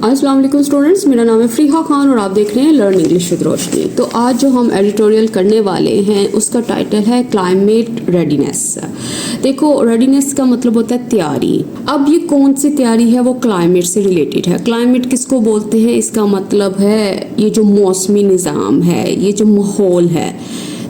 अस्सलाम वालेकुम स्टूडेंट्स, मेरा नाम है फ़रीहा खान और आप देख रहे हैं लर्न इंग्लिश विद रोशनी। तो आज जो हम एडिटोरियल करने वाले हैं उसका टाइटल है क्लाइमेट रेडीनेस। देखो, रेडीनेस का मतलब होता है तैयारी। अब ये कौन सी तैयारी है, वो क्लाइमेट से रिलेटेड है। क्लाइमेट किसको बोलते हैं, इसका मतलब है ये जो मौसमी निज़ाम है, ये जो माहौल है।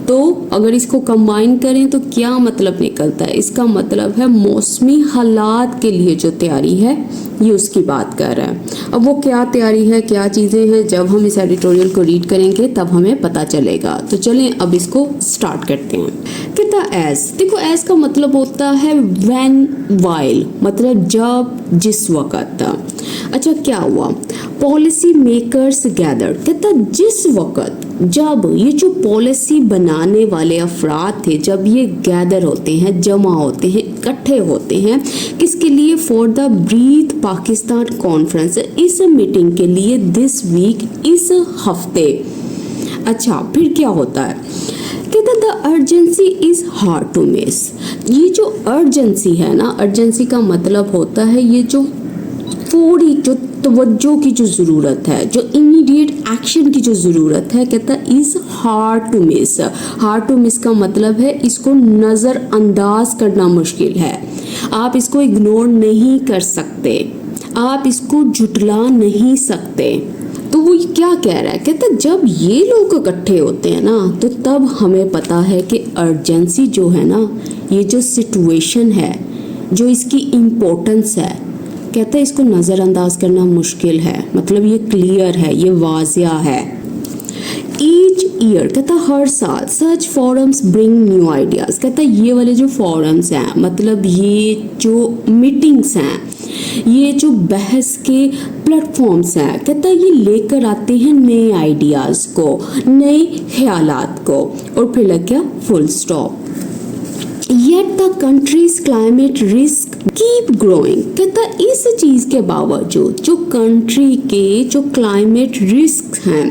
तो अगर इसको कंबाइन करें तो क्या मतलब निकलता है, इसका मतलब है मौसमी हालात के लिए जो तैयारी है ये उसकी बात कर रहा है। अब वो क्या तैयारी है, क्या चीज़ें हैं, जब हम इस एडिटोरियल को रीड करेंगे तब हमें पता चलेगा। तो चलें अब इसको स्टार्ट करते हैं। कहता एज, देखो एज का मतलब होता है व्हेन, वाइल, मतलब जब, जिस वक़्त। अच्छा, क्या हुआ, पॉलिसी मेकर्स गैदर, कहता जिस वक़्त, जब ये जो पॉलिसी बनाने वाले अफराद थे, जब ये गैदर होते हैं, जमा होते हैं, इकट्ठे होते हैं, किसके लिए, for the breathe Pakistan conference, इस मीटिंग के लिए, दिस वीक, इस हफ्ते। अच्छा, फिर क्या होता है, कहता the urgency is hard to miss. ये जो अर्जेंसी है ना, अर्जेंसी का मतलब होता है ये जो फौरी, जो तवज्जो की जो ज़रूरत है, जो इमीडिएट एक्शन की जो ज़रूरत है, कहता is hard to miss. Hard to miss का मतलब है इसको नज़रअंदाज करना मुश्किल है, आप इसको इग्नोर नहीं कर सकते, आप इसको झुटला नहीं सकते। तो वो क्या कह रहा है, कहता जब ये लोग इकट्ठे होते हैं ना तो तब हमें पता है कि अर्जेंसी जो है ना, ये जो सिचुएशन है, जो इसकी इम्पोर्टेंस है, कहता है इसको नज़रअंदाज करना मुश्किल है, मतलब ये क्लियर है, ये वाजिया है। ईच ईयर, कहता हर साल, सच फॉरम्स ब्रिंग न्यू आइडियाज़, कहता ये वाले जो फॉरम्स हैं, मतलब ये जो मीटिंग्स हैं, ये जो बहस के प्लेटफॉर्म्स हैं, कहता ये लेकर आते हैं नए आइडियाज़ को, नए ख्यालात को। और फिर लग गया full stop. Yet the country's climate risk keep growing, कहता इस चीज़ के बावजूद जो कंट्री के जो क्लाइमेट रिस्क हैं,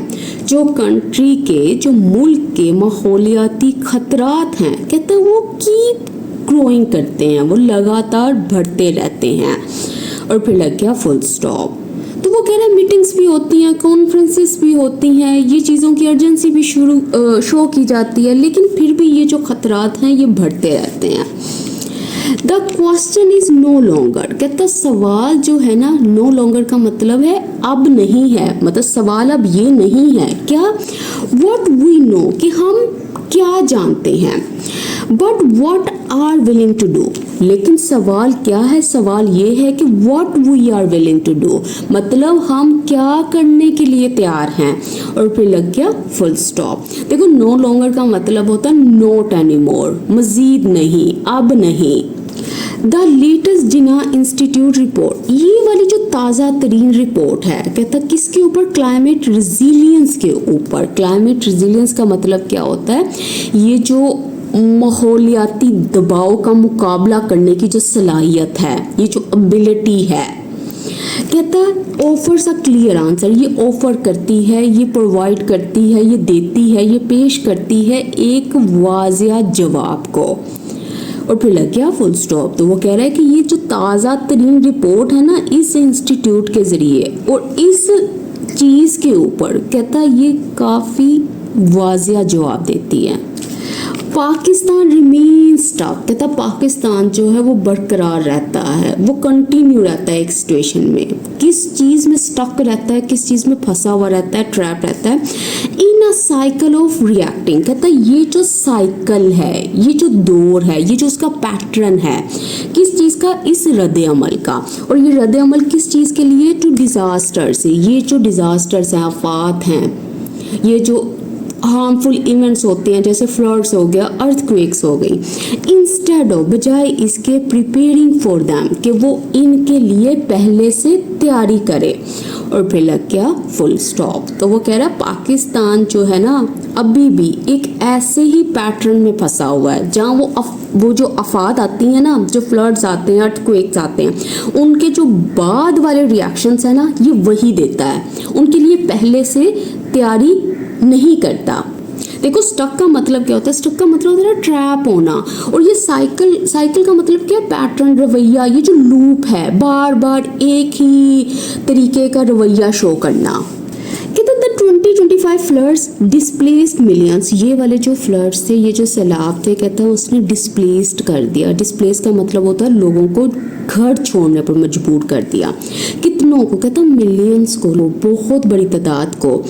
जो कंट्री के, जो मुल्क के माहौलियाती खतरात हैं, कहता वो कीप ग्रोइंग करते हैं, वो लगातार बढ़ते रहते हैं। और फिर लग गया फुल स्टॉप। तो वो कह रहे हैं मीटिंग्स भी होती हैं, कॉन्फ्रेंसेस भी होती हैं, ये चीज़ों की अर्जेंसी भी शो की जाती है, लेकिन फिर भी ये जो खतरात हैं ये बढ़ते रहते हैं। The question is no longer, कहता सवाल जो है ना, नो लॉन्गर का मतलब है अब नहीं है, मतलब सवाल अब ये नहीं है क्या, व्हाट वी नो, कि हम क्या जानते हैं, but what are willing to do, लेकिन सवाल क्या है, सवाल ये है कि what we are willing to do, मतलब हम क्या करने के लिए तैयार हैं। और फिर लग गया फुल स्टॉप। देखो, नो लॉन्गर का मतलब होता है नॉट एनीमोर, मजीद नहीं, अब नहीं। The latest Jinnah institute report, ये वाली जो ताज़ा तरीन रिपोर्ट है, कहता किसके ऊपर, क्लाइमेट रिजिलियंस के ऊपर। क्लाइमेट रिजिलियंस का मतलब क्या होता है, ये जो माहौलियाती दबाव का मुकाबला करने की जो सलाहियत है, ये जो एबिलिटी है, कहता ऑफर्स अ क्लियर आंसर, ये ऑफर करती है, ये प्रोवाइड करती है, ये देती है, ये पेश करती है एक वाजिया जवाब को। और फिर लग गया फुल स्टॉप। तो वो कह रहा है कि ये जो ताज़ा तरीन रिपोर्ट है ना, इस इंस्टीट्यूट के ज़रिए और इस चीज़ के ऊपर, कहता ये काफ़ी वाजिया जवाब देती है। पाकिस्तान रिमेन्स टफ, कहता पाकिस्तान जो है वो बरकरार रहता है, वो कंटिन्यू रहता है एक सिचुएशन में, किस चीज़ में स्टक रहता है, किस चीज़ में फंसा हुआ रहता है, ट्रैप रहता है, इन अ साइकिल ऑफ रिएक्टिंग, कहता ये जो साइकिल है, ये जो दौर है, ये जो उसका पैटर्न है, किस चीज़ का, इस रद्द अमल का। और ये रद्द अमल किस चीज़ के लिए, टू डिज़ास्टर से, ये जो डिज़ास्टर्स हैं, आफात हैं, ये जो हार्मफुल इवेंट्स होते हैं, जैसे फ्लड्स हो गया, अर्थक्वेक्स हो गई, इंस्टेड ऑफ, बजाय इसके, प्रिपेयरिंग फॉर दैम, कि वो इनके लिए पहले से तैयारी करे। और फिर लग गया फुल स्टॉप। तो वो कह रहा है पाकिस्तान जो है ना, अभी भी एक ऐसे ही पैटर्न में फंसा हुआ है, जहाँ वो जो आफात आती हैं ना, जो फ्लड्स आते हैं, अर्थक्वेक्स आते हैं, उनके जो बाद वाले रिएक्शंस हैं ना, ये वही देता है, उनके लिए पहले से तैयारी नहीं करता। देखो स्टक का मतलब क्या होता है, स्टक का मतलब होता है ट्रैप होना, और ये साइकिल का मतलब क्या है, पैटर्न, रवैया, ये जो लूप है, बार बार एक ही तरीके का रवैया शो करना। कहते द 2025 फ्लड्स डिस्प्लेस्ड मिलियंस, ये वाले जो फ्लड्स थे, ये जो सैलाब थे, कहता है उसने डिस्प्लेस्ड कर दिया। डिस्प्लेस का मतलब होता है लोगों को घर छोड़ने पर मजबूर कर दिया। कितनों को, कहता मिलियंस को, बहुत बड़ी तादाद को।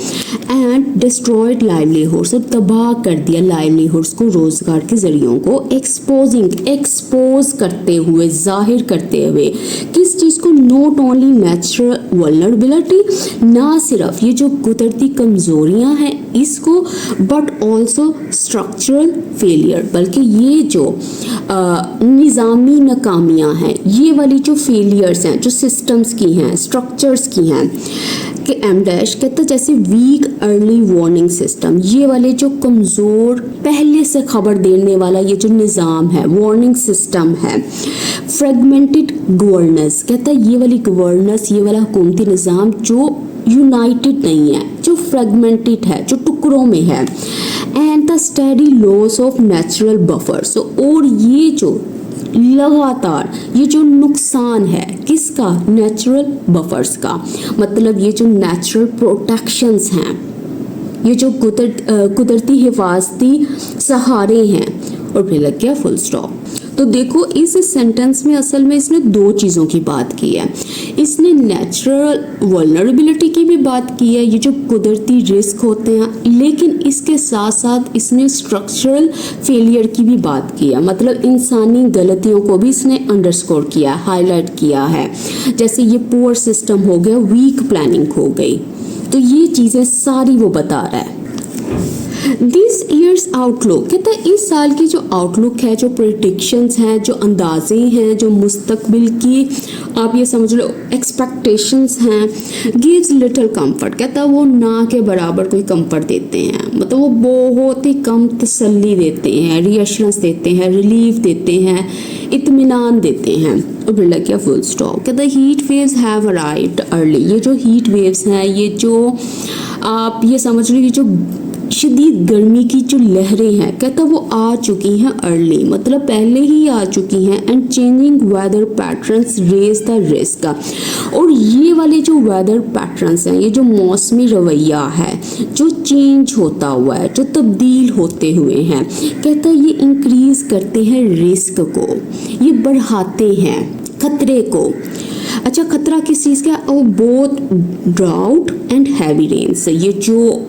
एंड डिस्ट्रॉयड लाइवलीहुड्स, और तबाह कर दिया लाइवलीहुड्स को, रोजगार के जरियों को। एक्सपोज करते हुए, जाहिर करते हुए, किस चीज को, नॉट ओनली नेचुरल वल्नरेबिलिटी, ना सिर्फ ये जो कुदरती कमजोरियां हैं इसको, बट ऑल्सो स्ट्रक्चरल फेलियर, बल्कि ये जो निज़ामी नाकामियां हैं, ये वाली जो फेलियर्स हैं, जो सिस्टम्स की हैं, स्ट्रक्चर्स की हैं, कि एम डैश कहता जैसे वीक अर्ली वार्निंग सिस्टम, ये वाले जो कमज़ोर पहले से खबर देने वाला ये जो निज़ाम है, वार्निंग सिस्टम है। फ्रेगमेंटेड गवर्नेंस, कहता है ये वाली गवर्नेंस, ये वाला हुकूमती निज़ाम जो यूनाइटेड नहीं है, जो फ्रेगमेंटेड है, जो टुकड़ों में है। And the study loss of natural buffers, और ये जो लगातार ये जो नुकसान है किसका, नेचुरल बफर्स का, मतलब ये जो नेचुरल प्रोटेक्शंस हैं, ये जो कुदरती हिफाजती सहारे हैं। और फिर लग गया फुल स्टॉप। तो देखो इस सेंटेंस में असल में इसने दो चीज़ों की बात की है। इसने नेचुरल वल्नरेबिलिटी की भी बात की है, ये जो कुदरती रिस्क होते हैं, लेकिन इसके साथ साथ इसने स्ट्रक्चरल फेलियर की भी बात की है, मतलब इंसानी गलतियों को भी इसने अंडरस्कोर किया, हाईलाइट किया है। जैसे ये पुअर सिस्टम हो गया, वीक प्लानिंग हो गई, तो ये चीज़ें सारी वो बता रहा है। दिस ईयर्स आउटलुक, कहता है इस साल की जो आउटलुक है, जो प्रेडिक्शंस हैं, जो अंदाजे हैं, जो मुस्तकबिल की आप ये समझ लो एक्सपेक्टेशंस हैं, गिव्स लिटिल कंफर्ट, कहता है वो ना के बराबर कोई कंफर्ट देते हैं, मतलब वो बहुत ही कम तसल्ली देते हैं, रीअश्योरेंस देते हैं, रिलीफ देते हैं, इत्मीनान देते हैं। और फिर लग गया फुल स्टॉप। कहता है heat waves have arrived early, ये जो हीट वेव्स हैं, ये जो आप ये समझ लो ये जो शदीद गर्मी की जो लहरें हैं, कहता वो आ चुकी हैं अर्ली, मतलब पहले ही आ चुकी हैं। And changing weather patterns raise the risk, और ये वाले जो वेदर पैटर्न्स हैं, ये जो मौसमी रवैया है, जो चेंज होता हुआ है, जो तब्दील होते हुए हैं, कहता ये इंक्रीज करते हैं रिस्क को, ये बढ़ाते हैं खतरे को। अच्छा, खतरा किस चीज़ का, वो both drought and heavy rains, ये जो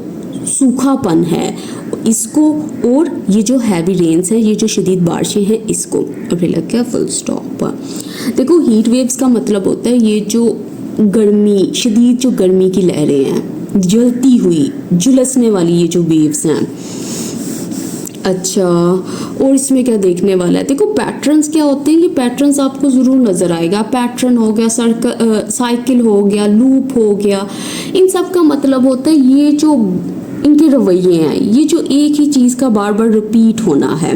सूखापन है इसको, और ये जो हैवी रेन्स हैं, ये जो शदीद बारिशें हैं इसको। और फिर लग गया फुल स्टॉप। देखो हीट वेव्स का मतलब होता है ये जो गर्मी, शदीद जो गर्मी की लहरें हैं, जलती हुई, झुलसने वाली ये जो वेव्स हैं। अच्छा, और इसमें क्या देखने वाला है, देखो पैटर्न्स क्या होते हैं, ये पैटर्न्स आपको ज़रूर नज़र आएगा। पैटर्न हो गया, साइकिल हो गया, लूप हो गया, इन सब का मतलब होता है ये जो इनके रवैये हैं, ये जो एक ही चीज़ का बार बार रिपीट होना है।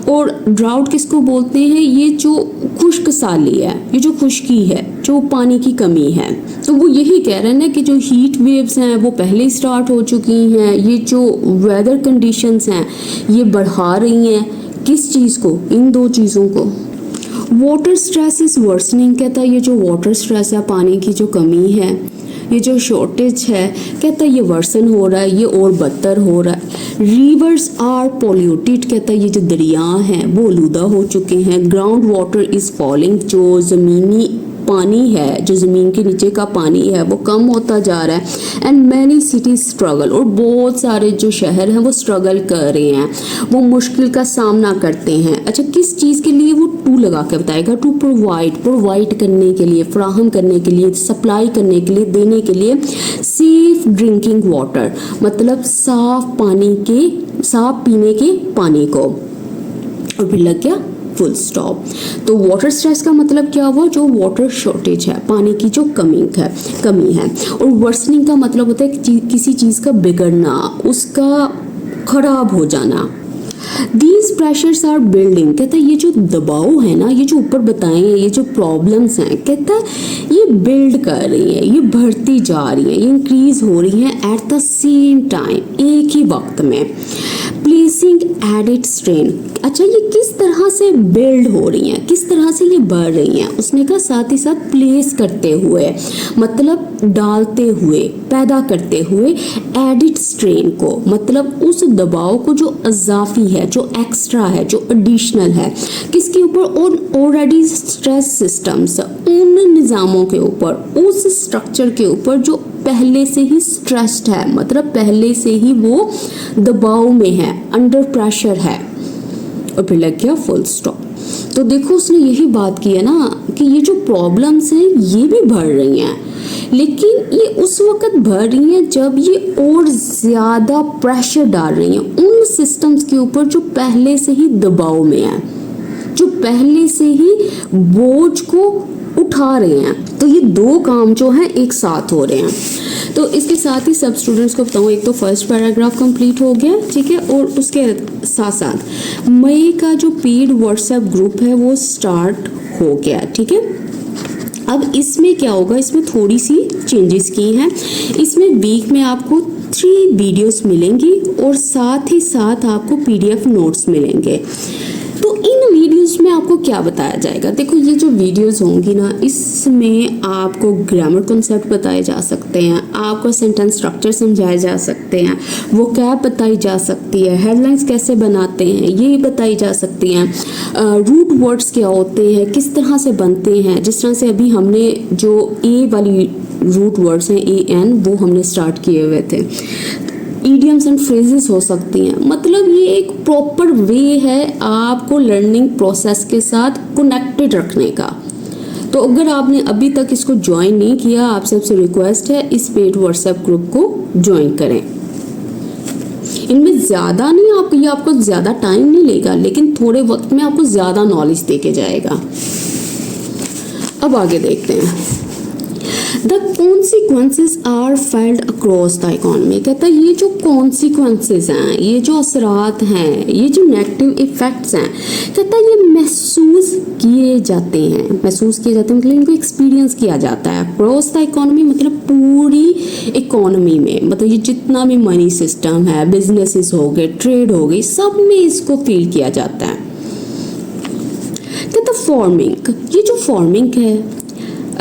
और ड्राउट किसको बोलते हैं, ये जो खुश्क साली है, ये जो खुश्की है, जो पानी की कमी है। तो वो यही कह रहे हैं ना कि जो हीट वेव्स हैं वो पहले ही स्टार्ट हो चुकी हैं, ये जो वेदर कंडीशंस हैं ये बढ़ा रही हैं किस चीज़ को, इन दो चीज़ों को। वाटर स्ट्रेस इज वर्सनिंग, कहता है ये जो वाटर स्ट्रेस है, पानी की जो कमी है, ये जो शॉर्टेज है, कहता है ये वर्सन हो रहा है, ये और बदतर हो रहा है। रिवर्स आर पोल्यूटेड, कहता है ये जो दरिया हैं वो आलूदा हो चुके हैं। ग्राउंड वाटर इज़ फॉलिंग, जो ज़मीनी पानी है, जो ज़मीन के नीचे का पानी है वो कम होता जा रहा है। एंड मैनी सिटीज स्ट्रगल, और बहुत सारे जो शहर हैं वो स्ट्रगल कर रहे हैं, वो मुश्किल का सामना करते हैं। अच्छा, किस चीज़ के लिए, वो टू लगा के बताएगा, टू प्रोवाइड करने के लिए, फराहम करने के लिए, सप्लाई करने के लिए, देने के लिए सेफ ड्रिंकिंग वाटर, मतलब साफ पीने के पानी को। और फिर लग गया फुल स्टॉप। तो वाटर स्ट्रेस का मतलब क्या हुआ, जो वाटर शॉर्टेज है, पानी की जो कमी है। और वर्सनिंग का मतलब होता है कि किसी चीज़ का बिगड़ना, उसका खराब हो जाना। These pressures are building, कहता है ये जो दबाव है ना, ये जो ऊपर बताए हैं, ये जो प्रॉब्लम्स हैं, कहता है ये बिल्ड कर रही है, ये बढ़ती जा रही है, ये इंक्रीज हो रही है एट द सेम टाइम, एक ही वक्त में। Placing added strain. अच्छा, ये किस तरह से बिल्ड हो रही हैं, किस तरह से ये बढ़ रही हैं, उसने कहा साथ ही साथ प्लेस करते हुए, मतलब डालते हुए, पैदा करते हुए एडिड स्ट्रेन को, मतलब उस दबाव को जो इजाफी है, जो एक्स्ट्रा है, जो एडिशनल है, किसके ऊपर, और ऑलरेडी स्ट्रेस सिस्टम्स, उन निज़ामों के ऊपर, उस स्ट्रक्चर के ऊपर जो पहले से ही स्ट्रेस्ड है, मतलब पहले से ही वो दबाव में है, अंडर प्रेशर है। और फिर लग गया फुल स्टॉप। तो देखो उसने यही बात की है ना कि ये जो प्रॉब्लम्स हैं ये भी बढ़ रही हैं, लेकिन ये उस वक्त बढ़ रही हैं जब ये और ज़्यादा प्रेशर डाल रही हैं उन सिस्टम्स के ऊपर जो पहले से ही दबाव में है, जो पहले से ही बोझ को उठा रहे हैं। तो ये दो काम जो हैं एक साथ हो रहे हैं। तो इसके साथ ही सब स्टूडेंट्स को बताऊँ, एक तो फर्स्ट पैराग्राफ कंप्लीट हो गया, ठीक है, और उसके साथ साथ मई का जो पेड व्हाट्सएप ग्रुप है वो स्टार्ट हो गया, ठीक है। अब इसमें क्या होगा, इसमें थोड़ी सी चेंजेस की हैं। इसमें वीक में आपको 3 वीडियोस मिलेंगी और साथ ही साथ आपको PDF नोट्स मिलेंगे। तो इन वीडियोस में आपको क्या बताया जाएगा, देखो ये जो वीडियोस होंगी ना, इसमें आपको ग्रामर कॉन्सेप्ट बताए जा सकते हैं, आपको सेंटेंस स्ट्रक्चर समझाए जा सकते हैं, वो क्या बताई जा सकती है, हेडलाइंस कैसे बनाते हैं ये बताई जा सकती हैं, रूट वर्ड्स क्या होते हैं, किस तरह से बनते हैं, जिस तरह से अभी हमने जो ए वाली रूट वर्ड्स हैं AN वो हमने स्टार्ट किए हुए थे। इडियम्स एंड फ्रेजेस हो सकती हैं, मतलब ये एक प्रॉपर वे है आपको लर्निंग प्रोसेस के साथ कनेक्टेड रखने का। तो अगर आपने अभी तक इसको ज्वाइन नहीं किया, आप सबसे रिक्वेस्ट है इस पेड व्हाट्सएप ग्रुप को ज्वाइन करें। इनमें ज़्यादा नहीं, आपको ज़्यादा टाइम नहीं लेगा, लेकिन थोड़े वक्त में आपको ज़्यादा नॉलेज दे के जाएगा। अब आगे देखते हैं। The consequences are felt across the economy। कहता है ये जो consequences हैं, ये जो असरात हैं, ये जो नेगेटिव इफेक्ट्स हैं, कहता है ये महसूस किए जाते हैं, मतलब इनको एक्सपीरियंस किया जाता है। across the economy मतलब पूरी इकोनॉमी में, मतलब ये जितना भी मनी सिस्टम है, बिजनेसेस हो गए, ट्रेड हो गई, सब में इसको फील किया जाता है। कहता फार्मिंग, ये जो फार्मिंग है,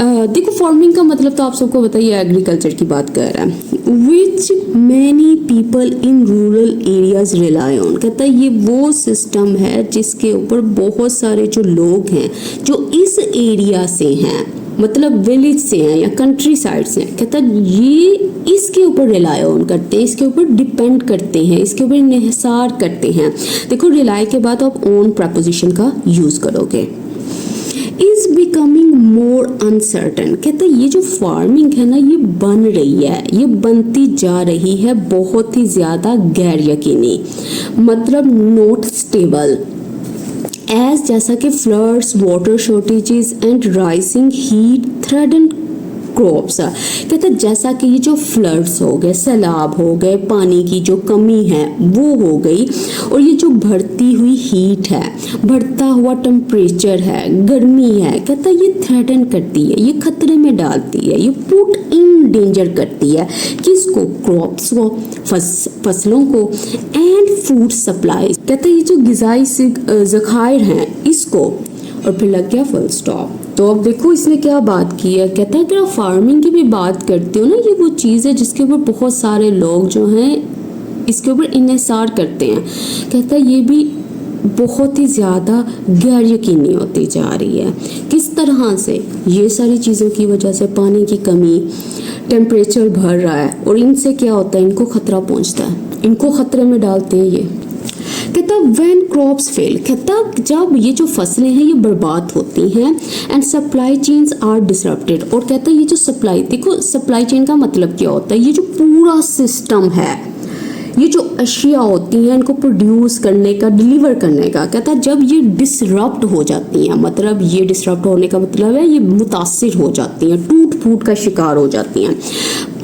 देखो फार्मिंग का मतलब तो आप सबको बताइए, एग्रीकल्चर की बात कर रहा है। Which many people in rural areas rely on. कहता है ये वो सिस्टम है जिसके ऊपर बहुत सारे जो लोग हैं जो इस एरिया से हैं, मतलब विलेज से हैं या कंट्री साइड से हैं, कहता है ये इसके ऊपर रिलाई ऑन करते हैं, इसके ऊपर डिपेंड करते हैं, इसके ऊपर इन्हिसार करते हैं। देखो रिलाई के बाद आप ऑन प्रपोजिशन का यूज करोगे। Is becoming more uncertain. कहते हैं ये जो फार्मिंग है ना, ये बन रही है, ये बनती जा रही है बहुत ही ज़्यादा गैर यकीनी, मतलब नॉट स्टेबल। एज जैसा कि floods, water shortages and rising heat threaten crops. कहते हैं जैसा कि ये जो फ्लड्स हो गए, सैलाब हो गए, पानी की जो कमी है वो हो गई, और ये जो बढ़ती हुई हीट है, बढ़ता हुआ टेम्परेचर है, गर्मी है, कहता है ये थ्रेटन करती है, ये खतरे में डालती है, ये पुट इन डेंजर करती है किसको, क्रॉप्स को, फसलों को, एंड फूड सप्लाई। कहता है ये जो ग़िज़ाई ज़खायर हैं इसको, और फिर लग गया फुल स्टॉप। तो अब देखो इसने क्या बात की है, कहता है अगर आप फार्मिंग की भी बात करते हो ना, ये वो चीज़ है जिसके ऊपर बहुत सारे लोग जो हैं इसके ऊपर इन्हिसार करते हैं। कहता है ये भी बहुत ही ज़्यादा गैर यकीनी होती जा रही है। किस तरह से, ये सारी चीज़ों की वजह से, पानी की कमी, टेम्परेचर बढ़ रहा है, और इनसे क्या होता है, इनको खतरा पहुंचता है, इनको खतरे में डालते हैं ये। कहता व्हेन क्रॉप्स फेल, कहता जब ये जो फसलें हैं ये बर्बाद होती हैं, and supply chains are disrupted. और कहता है ये जो सप्लाई, देखो सप्लाई चेन का मतलब क्या होता है, ये जो पूरा सिस्टम है, ये जो अशिया होती हैं इनको प्रोड्यूस करने का, डिलीवर करने का, कहता है जब ये डिसरप्ट हो जाती हैं, मतलब ये डिसरप्ट होने का मतलब है ये मुतासिर हो जाती हैं, टूट फूट का शिकार हो जाती हैं,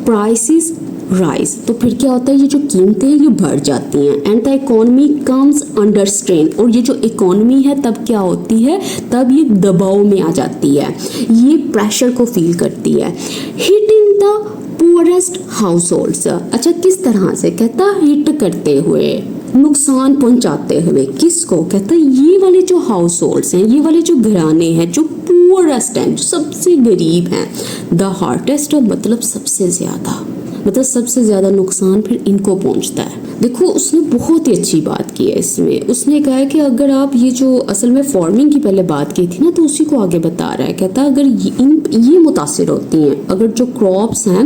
प्राइसेस राइज, तो फिर क्या होता है ये जो कीमतें ये बढ़ जाती हैं, and the economy comes under strain. और ये जो इकोनॉमी है तब क्या होती है, तब ये दबाव में आ जाती है, ये प्रेशर को फील करती है। Hitting the poorest households. अच्छा किस तरह से, कहता हिट करते हुए, नुकसान पहुंचाते हुए। किसको? कहता है ये वाले जो हाउस होल्ड्स हैं, ये वाले जो घराने हैं, जो पुअरेस्ट हैं, जो सबसे गरीब हैं, द हार्टेस्ट मतलब सबसे ज़्यादा, मतलब सबसे ज़्यादा नुकसान फिर इनको पहुंचता है। देखो उसने बहुत ही अच्छी बात की है इसमें। उसने कहा है कि अगर आप ये जो असल में फार्मिंग की पहले बात की थी ना, तो उसी को आगे बता रहा है। कहता है अगर ये मुतासिर होती हैं, अगर जो क्रॉप्स हैं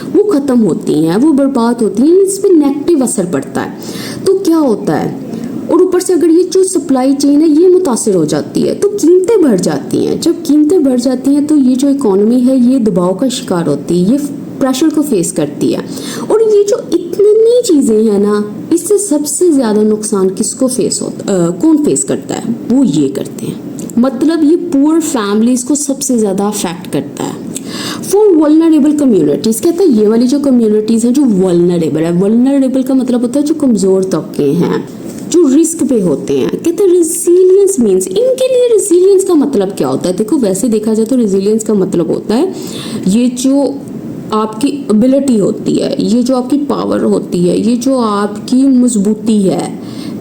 वो ख़त्म होती हैं, वो बर्बाद होती हैं, इस पर नेगेटिव असर पड़ता है, तो क्या होता है? और ऊपर से अगर ये जो सप्लाई चेन है ये मुतासिर हो जाती है तो कीमतें बढ़ जाती हैं। जब कीमतें बढ़ जाती हैं तो ये जो इकोनॉमी है ये दबाव का शिकार होती है, ये प्रेशर को फेस करती है। और ये जो इतनी चीज़ें हैं ना, इससे सबसे ज़्यादा नुकसान किसको फेस होता, कौन फेस करता है? वो ये करते हैं। मतलब ये पुअर फैमिलीज को सबसे ज़्यादा अफेक्ट करता है। फॉर वल्नरेबल कम्युनिटीज, कहता है ये वाली जो कम्युनिटीज हैं जो वल्नरेबल है, वल्नरेबल का मतलब होता है जो कमज़ोर तबके हैं, जो रिस्क पे होते हैं। कहते हैं रेजिलियंस मीन्स, इनके लिए रेजिलियंस का मतलब क्या होता है? देखो वैसे देखा जाए तो रेजिलियंस का मतलब होता है ये जो आपकी एबिलिटी होती है, ये जो आपकी पावर होती है, ये जो आपकी मजबूती है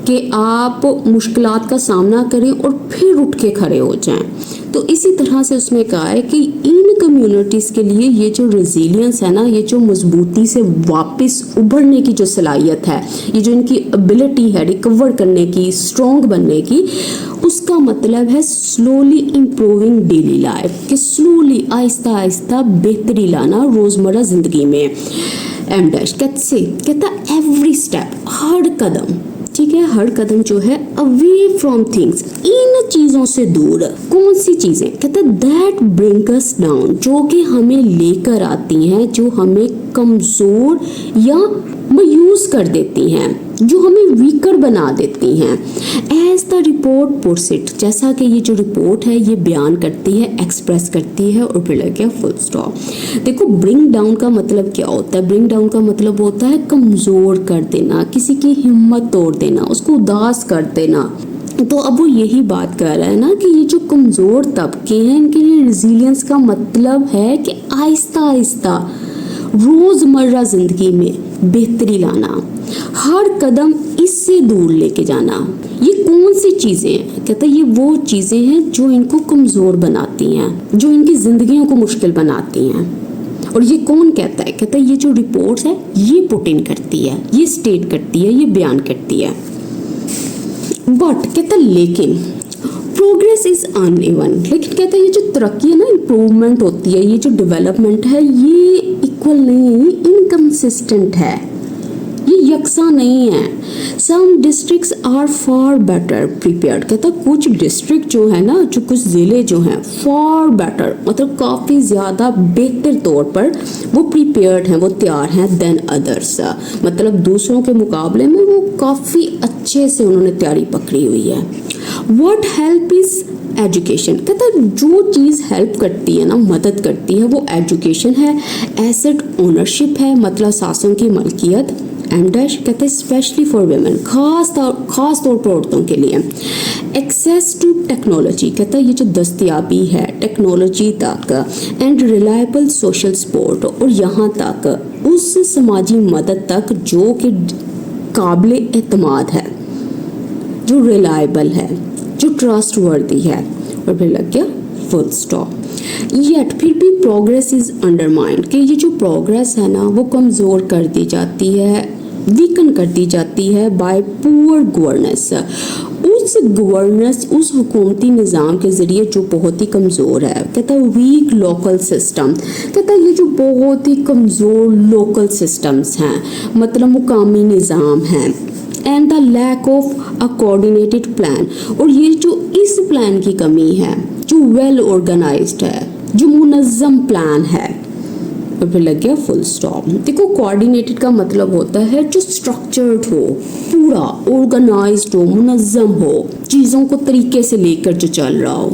कि आप मुश्किलात का सामना करें और फिर उठ के खड़े हो जाएं। तो इसी तरह से उसमें कहा है कि इन कम्युनिटीज़ के लिए ये जो रेजिलियंस है ना, ये जो मजबूती से वापस उभरने की जो सलाहियत है, ये जो इनकी एबिलिटी है रिकवर करने की, स्ट्रॉन्ग बनने की, उसका मतलब है स्लोली इम्प्रूविंग डेली लाइफ, कि स्लोली आहिस्ता आहिस्ता बेहतरी लाना रोज़मर्रा ज़िंदगी में। एम डैश कैसे कहता एवरी स्टेप, हर कदम, ठीक है, हर कदम जो है अवे फ्रॉम थिंग्स, इन चीज़ों से दूर। कौन सी चीज़ें? कहता दैट ब्रिंग अस डाउन, जो कि हमें लेकर आती हैं, जो हमें कमज़ोर या मायूस कर देती हैं, जो हमें वीकर बना देती हैं। As the report puts it, जैसा कि ये जो रिपोर्ट है ये बयान करती है, एक्सप्रेस करती है, और फिर लग गया फुल स्टॉप। देखो ब्रिंग डाउन का मतलब क्या होता है? ब्रिंग डाउन का मतलब होता है कमज़ोर कर देना, किसी की हिम्मत तोड़ देना, उसको उदास कर देना। तो अब वो यही बात कर रहा है ना कि ये जो कमज़ोर तबके हैं इनके लिए रेजिलियंस का मतलब है कि आहिस्ता आहिस्ता रोज़मर्रा ज़िंदगी में बेहतरी लाना, हर कदम इससे दूर लेके जाना। ये कौन सी चीज़ें हैं? कहता है ये वो चीज़ें हैं जो इनको कमज़ोर बनाती हैं, जो इनकी ज़िंदगियों को मुश्किल बनाती हैं। और ये कौन कहता है? कहता है ये जो रिपोर्ट्स है ये पुट इन करती है, ये स्टेट करती है, ये बयान करती है। बट कहता है लेकिन प्रोग्रेस इज अनइवन, लेकिन कहता है ये जो तरक्की है ना, इम्प्रूवमेंट होती है, ये जो डेवलपमेंट है ये इक्वल नहीं है, इनकंसिस्टेंट है, ये यकसा नहीं है। Some districts are far better prepared, कहता कुछ डिस्ट्रिक्ट जो है ना, जो कुछ ज़िले जो हैं फार बेटर मतलब काफ़ी ज़्यादा बेहतर तौर पर वो प्रिपेयर्ड हैं, वो तैयार हैं देन अदर्स, मतलब दूसरों के मुकाबले में वो काफ़ी अच्छे से उन्होंने तैयारी पकड़ी हुई है। व्हाट हेल्प इज एजुकेशन, कहता जो चीज़ हेल्प करती है ना, मदद करती है, वो एजुकेशन है, एसेट ओनरशिप है, मतलब सांसों की मलकियत। एम डैश कहते हैं स्पेशली फॉर वेमेन, खास तौर पर औरतों के लिए। एक्सेस टू टेक्नोलॉजी, कहता है ये जो दस्तयाबी है टेक्नोलॉजी तक, एंड रिलायबल सोशल सपोर्ट, और यहाँ तक उस समाजी मदद तक जो कि काबिल एतमाद है, जो रिलायबल है, जो ट्रस्टवर्दी है, और फिर लग गया फुल स्टॉप। येट फिर भी प्रोग्रेस इज अंडरमाइंड, कि ये जो प्रोग्रेस है ना वो कमज़ोर कर दी जाती है, वीकन कर दी जाती है बाय पुअर गवर्नेंस, उस हुकूमती निज़ाम के ज़रिए जो बहुत ही कमज़ोर है। कहता है वीक लोकल सिस्टम, कहता है ये जो बहुत ही कमज़ोर लोकल सिस्टम्स हैं, मतलब मुकामी निज़ाम हैं, and the lack of a coordinated plan, और ये जो इस प्लान की कमी है, जो वेल ऑर्गेनाइज्ड है, जो मुनज़्ज़म प्लान है, और फिर लग गया फुल स्टॉप। देखो कोऑर्डिनेटेड का मतलब होता है जो स्ट्रक्चर्ड हो, पूरा ऑर्गेनाइज्ड हो, मुनज़्ज़म हो, चीज़ों को तरीके से लेकर जो चल रहा हो।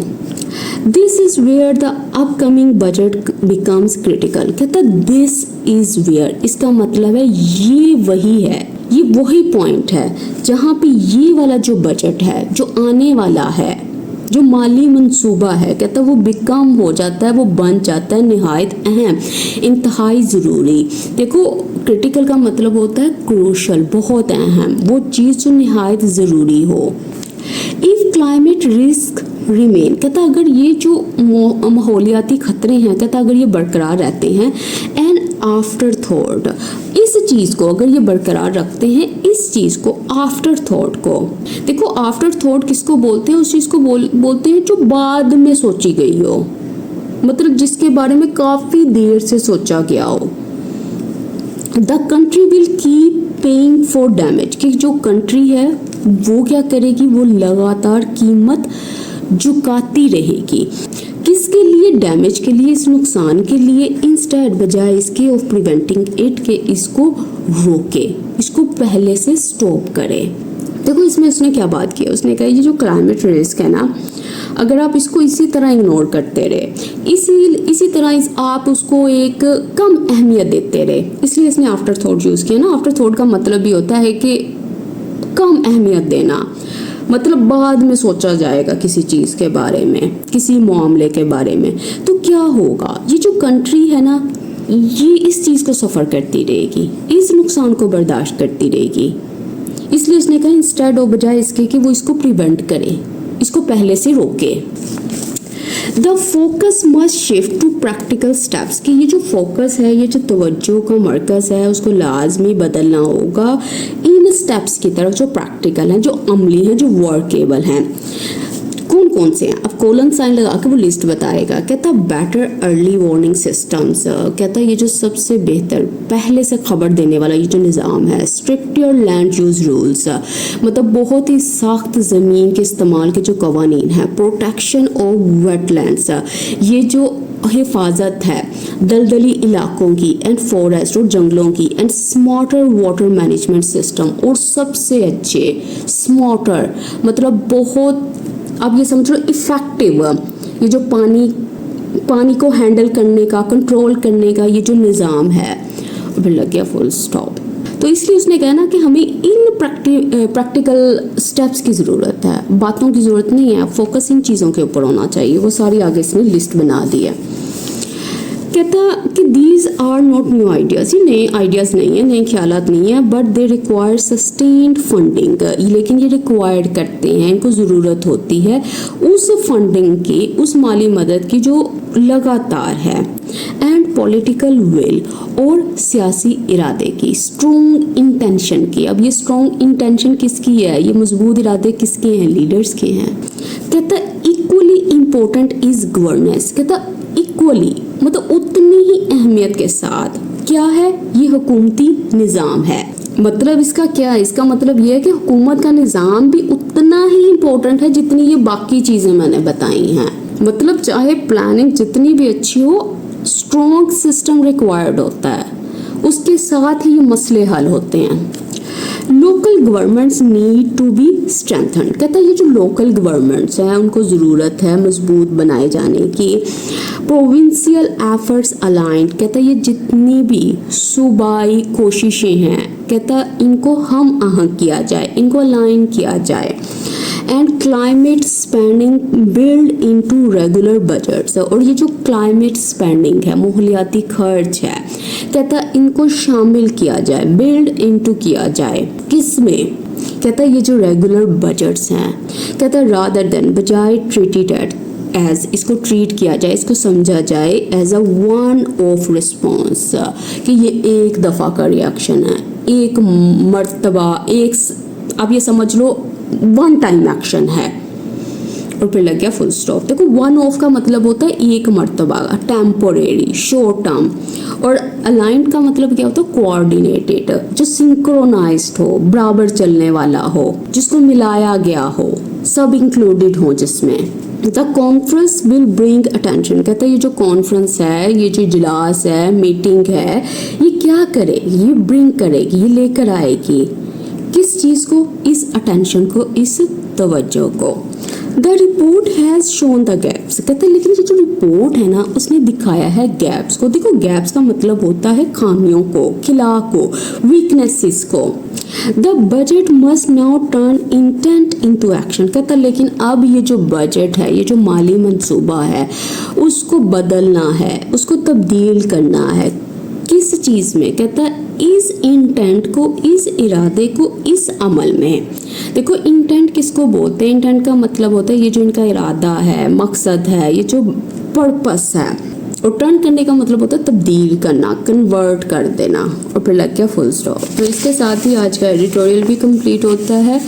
This is where the upcoming budget becomes critical, कहता दिस इज़ वेयर, इसका मतलब है ये वही है, ये वही पॉइंट है जहाँ पे ये वाला जो बजट है जो आने वाला है, जो माली मंसूबा है कहता है वो बिकम हो जाता है, वो बन जाता है निहायत अहम, इंतहाई ज़रूरी। देखो क्रिटिकल का मतलब होता है क्रूशल, बहुत अहम, वो चीज़ जो निहायत ज़रूरी हो। इफ़ क्लाइमेट रिस्क रिमेन, कहता अगर ये जो माहौलियाती खतरे हैं कहता अगर ये बरकरार रहते हैं, एंड आफ्टर थॉट, इस चीज़ को अगर ये बरकरार रखते हैं, इस चीज़ को आफ्टर थॉट को, देखो आफ्टर थॉट किसको बोलते हैं, उस चीज़ को बोलते हैं जो बाद में सोची गई हो, मतलब जिसके बारे में काफ़ी देर से सोचा गया हो। The country will keep paying for damage, कि जो कंट्री है वो क्या करेगी, वो लगातार कीमत झुकाती रहेगी। किसके लिए, डैमेज के लिए, इस नुकसान के लिए, इंस्टेड बजाय इसके ऑफ प्रिवेंटिंग इट, के इसको रोके, इसको पहले से स्टॉप करे। देखो इसमें उसने क्या बात की, उसने कहा ये जो क्लाइमेट रिस्क है ना, अगर आप इसको इसी तरह इग्नोर करते रहे, इसी तरह आप उसको एक कम अहमियत देते रहे, इसलिए इसने आफ्टर थॉट यूज़ किया ना। आफ्टर थॉट का मतलब भी होता है कि कम अहमियत देना, मतलब बाद में सोचा जाएगा किसी चीज़ के बारे में, किसी मामले के बारे में, तो क्या होगा, ये जो कंट्री है ना ये इस चीज़ को सफ़र करती रहेगी, इस नुकसान को बर्दाश्त करती रहेगी। इसलिए उसने कहा इंस्टेड ऑफ, बजाय इसके कि वो इसको प्रिवेंट करे, इसको पहले से रोके। The focus must shift to practical steps, कि ये जो फोकस है, ये जो तवज्जो का मरकज़ है, उसको लाजमी बदलना होगा इन स्टेप्स की तरफ जो प्रैक्टिकल हैं, जो अमली हैं, जो वर्केबल हैं। कौन कौन से हैं, अब कोलन साइन लगा के वो लिस्ट बताएगा। कहता बेटर अर्ली वार्निंग सिस्टम्स, कहता ये जो सबसे बेहतर पहले से खबर देने वाला ये जो निज़ाम है। Strict your land use rules, मतलब बहुत ही सख्त ज़मीन के इस्तेमाल के जो कवानीन हैं। प्रोटेक्शन ऑफ वेटलैंड्स, ये जो हिफाजत है दलदली इलाकों की, एंड फॉरेस्ट और जंगलों की, and smarter water management system, और सबसे अच्छे स्मार्टर मतलब बहुत, आप ये समझ लो इफ़ेक्टिव, ये जो पानी को हैंडल करने का, कंट्रोल करने का ये जो निज़ाम है। फिर लग गया फुल स्टॉप। तो इसलिए उसने कहा ना कि हमें इन प्रैक्टिकल स्टेप्स की ज़रूरत है, बातों की ज़रूरत नहीं है, फोकस इन चीज़ों के ऊपर होना चाहिए। वो सारी आगे इसने लिस्ट बना दी है। कहता कि these are not new ideas, ये नए आइडियाज़ नहीं है, नए ख्यालात नहीं है, but they require sustained funding, लेकिन ये रिक्वायर्ड करते हैं, इनको ज़रूरत होती है उस फंडिंग की, उस माली मदद की जो लगातार है, एंड पॉलिटिकल विल, और सियासी इरादे की, स्ट्रॉन्ग इंटेंशन की। अब ये स्ट्रॉन्ग इंटेंशन किसकी है, ये मजबूत इरादे किसके हैं, लीडर्स के हैं। कहता इक्वली इम्पोर्टेंट इज गवर्नेंस, कहता इक्वली मतलब उतनी ही अहमियत के साथ क्या है, ये हुकूमती निज़ाम है। मतलब इसका क्या है, इसका मतलब ये है कि हुकूमत का निज़ाम भी उतना ही इम्पोर्टेंट है जितनी ये बाकी चीज़ें मैंने बताई हैं। मतलब चाहे प्लानिंग जितनी भी अच्छी हो, स्ट्रॉन्ग सिस्टम रिक्वायर्ड होता है, उसके साथ ही ये मसले हल होते हैं। Local governments need to be strengthened, कहता है ये जो लोकल गवर्नमेंट्स हैं उनको ज़रूरत है मजबूत बनाए जाने की। प्रोविंशियल एफर्ट्स अलाइंड, कहता है ये जितनी भी सूबाई कोशिशें हैं कहता इनको हम आहंग किया जाए, इनको अलाइन किया जाए। And climate spending build into regular budgets, और ये जो क्लाइमेट स्पेंडिंग है, माहौलियाती खर्च है, कहता इनको शामिल किया जाए, बिल्ड इनटू किया जाए। किसमें, कहता ये जो रेगुलर बजट्स हैं, कहता रादर देन, बजाय ट्रीटेड एज, इसको ट्रीट किया जाए, इसको समझा जाए as a one off response, कि ये एक दफ़ा का रिएक्शन है, एक मर्तबा, एक आप ये समझ लो वन टाइम एक्शन है। और फिर लग गया फुल स्टॉप। देखो वन ऑफ का मतलब होता है एक मर्तबा, टेम्पोरेरी, शॉर्ट टर्म, और अलाइंड का मतलब क्या होता है, कोऑर्डिनेटेड, जो सिंक्रोनाइज्ड हो, बराबर चलने वाला हो, जिसको मिलाया गया हो, सब इंक्लूडेड हो जिसमें। The conference will bring attention, कहता है ये जो कॉन्फ्रेंस है, ये जो इजलास है, मीटिंग है, ये क्या करेगी, ये ब्रिंग करेगी, ये लेकर आएगी किस चीज़ को, इस अटेंशन को, इस तवज्जो को। The report has shown the gaps, कहते हैं लेकिन ये जो रिपोर्ट है ना उसने दिखाया है गैप्स को। देखो गैप्स का मतलब होता है खामियों को, खिला को, वीकनेसेस को। The budget must now turn intent into action, कहता लेकिन अब ये जो बजट है, ये जो माली मंसूबा है उसको बदलना है, उसको तब्दील करना है। किस चीज़ में? कहता है इस इंटेंट को, इस इरादे को इस अमल में। देखो इंटेंट किसको बोलते हैं? इंटेंट का मतलब होता है ये जो इनका इरादा है, मकसद है, ये जो पर्पस है। और टर्न करने का मतलब होता है तब्दील करना, कन्वर्ट कर देना। और फिर लग गया फुल स्टॉप। तो इसके साथ ही आज का एडिटोरियल भी कंप्लीट होता है।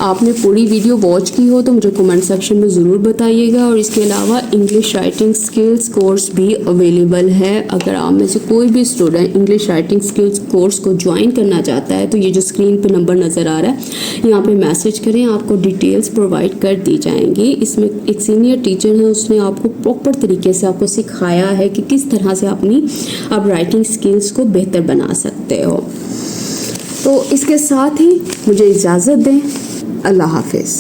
आपने पूरी वीडियो वॉच की हो तो मुझे कमेंट सेक्शन में ज़रूर बताइएगा। और इसके अलावा इंग्लिश राइटिंग स्किल्स कोर्स भी अवेलेबल है। अगर आप में से कोई भी student English writing skills course को ज्वाइन करना चाहता है तो ये जो स्क्रीन पे नंबर नज़र आ रहा है यहाँ पे मैसेज करें, आपको डिटेल्स प्रोवाइड कर दी जाएंगी। इसमें एक सीनियर टीचर है, उसने आपको प्रॉपर तरीके से आपको सिखाया है कि किस तरह से आप राइटिंग स्किल्स को बेहतर बना सकते हो। तो इसके साथ ही मुझे इजाज़त दें। अल्लाह हाफिज़।